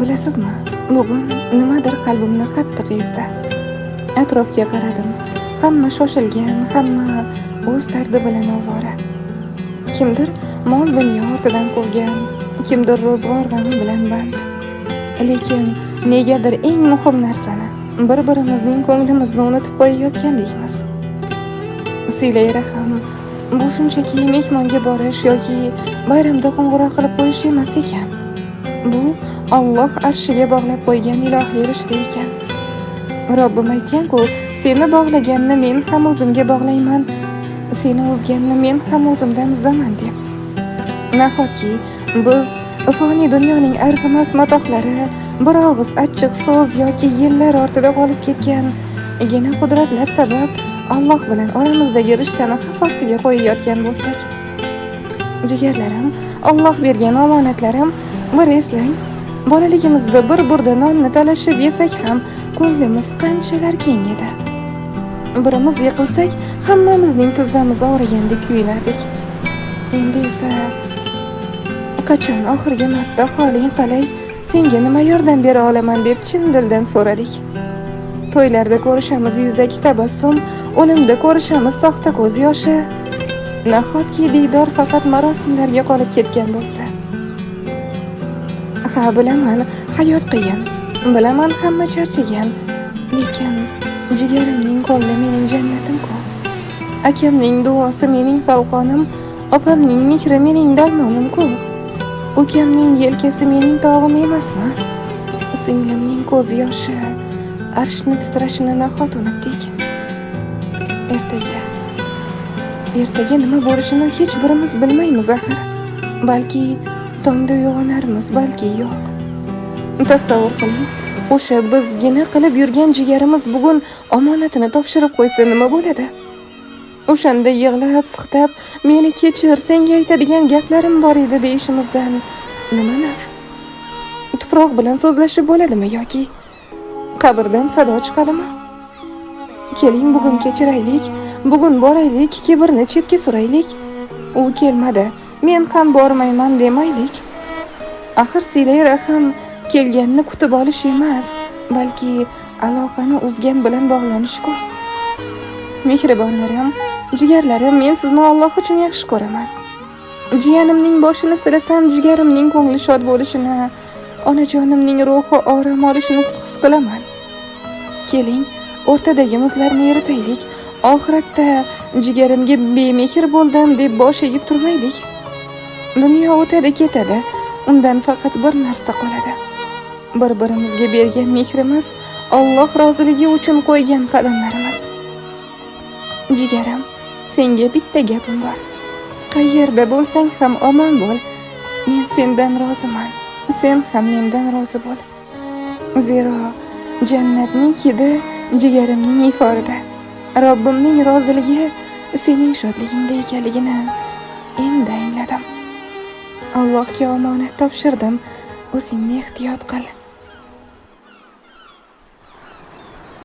Bilasizmi, bugun nimadir qalbimni qattiq ezdi. Atrofga qaradim. Hamma shoshilgan, hamma o'z dardi bilan ovora. Kimdir mol dunyo ortidan quvgan, kimdir ro'zg'or g'ami bilan band. Lekin negadir eng muhim narsani bir-birimizning ko'nglimizni unutib qo'yayotgandekmiz. Silay rahim, bu shunchaki mehmonga borish yoki bayramda qo'ng'iroq qilib qo'yish emas ekan. Bu Alloh arshiga bog'lab qo'ygan ilohiy rishta ekan. Robbim aytgan-ku, seni bog'laganni men ham o'zimga bog'layman, seni uzganni men ham o'zimdan uzaman deb. Nahotki biz fani dunyoning arzimas matohlari, bir og'iz achchiq so'z yoki yillar ortida qolib ketgan gina qudratlar sabab Alloh bilan oramizdagi rishtani xavf ostiga qo'yayotgan bo'lsak. Jigarlarim, Alloh bergan omonatlarim, bir eslang, bolaligimizda bir burda nonni talashib yesak ham ko'nglimiz qanchalar keng edi. Birimiz yiqilsak, hammamizning tizzamiz og'rigandek kuyinardik. Endi esa qachon oxirgi marta holing qalay, senga nima yordam bera olaman deb chin dildan so'radik. To'ylarda ko'rishamiz yuzdagi tabassum, o'limda ko'rishamiz soxta ko'z yoshi. Nahotki diydor faqat marosimlarga qolib ketgan bo'lsa. Ha, bilaman, hayot qiyin. Bilaman, hamma charchagan. Lekin jigarimning ko'ngli mening jannatim-ku. Akamning duosi mening qalqonim, opamning mehri mening darmonim-ku. Ukamning yelkasi mening tog'im emasmi? Singlimning ko'z yoshi, arshni titrashini nahot unutdik. Ertaga nima bo'lishini hech birimiz bilmaymiz axir. Balki tongda uyg'onarmiz, balki yo'q. Tasavvur qiling, o'sha bizgina qilib yurgan jigarimiz bugun omonatini topshirib qo'ysa nima bo'ladi? O'shanda yig'lab, siqtab, meni kechir, senga aytadigan gaplarim bor edi deyishimizdan nima naf? Tuproq bilan so'zlashib bo'ladimi yoki qabrdan sado chiqadimi? Keling, bugun kechiraylik, bugun boraylik, kibrni chetga suraylik. U kelmadi, men ham bormayman demaylik. Axir silay rahim kelganni kutib olish emas, balki aloqani uzgan bilan bog'lanish-ku. Mehribonlarim, jigarlarim, men sizni Alloh uchun yaxshi ko'raman. Jiyanimning boshini silasam, jigarimning ko'ngli shod bo'lishini, onajonimning ruhi orom olishini his qilaman. Keling, o'rtadagi muzlarni eritaylik. Oxiratda jigarimga bemehr bo'ldim deb bosh egib turmaylik. Dunyo o'tadi, ketadi. Undan faqat bir narsa qoladi. Bir-birimizga bergan mehrimiz, Alloh roziligi uchun qo'ygan qadamlarimiz. Jigarim, senga bitta gapim bor. Qayerda bo'lsang ham omon bo'l. Men sendan roziman. Sen ham mendan rozi bo'l. Zero jannatning hidi jigarimning iforida. Robbimning roziligi sening shodligingda ekanligini endi angladim. Allohga omonat topshirdim. O'zingni ehtiyot qil.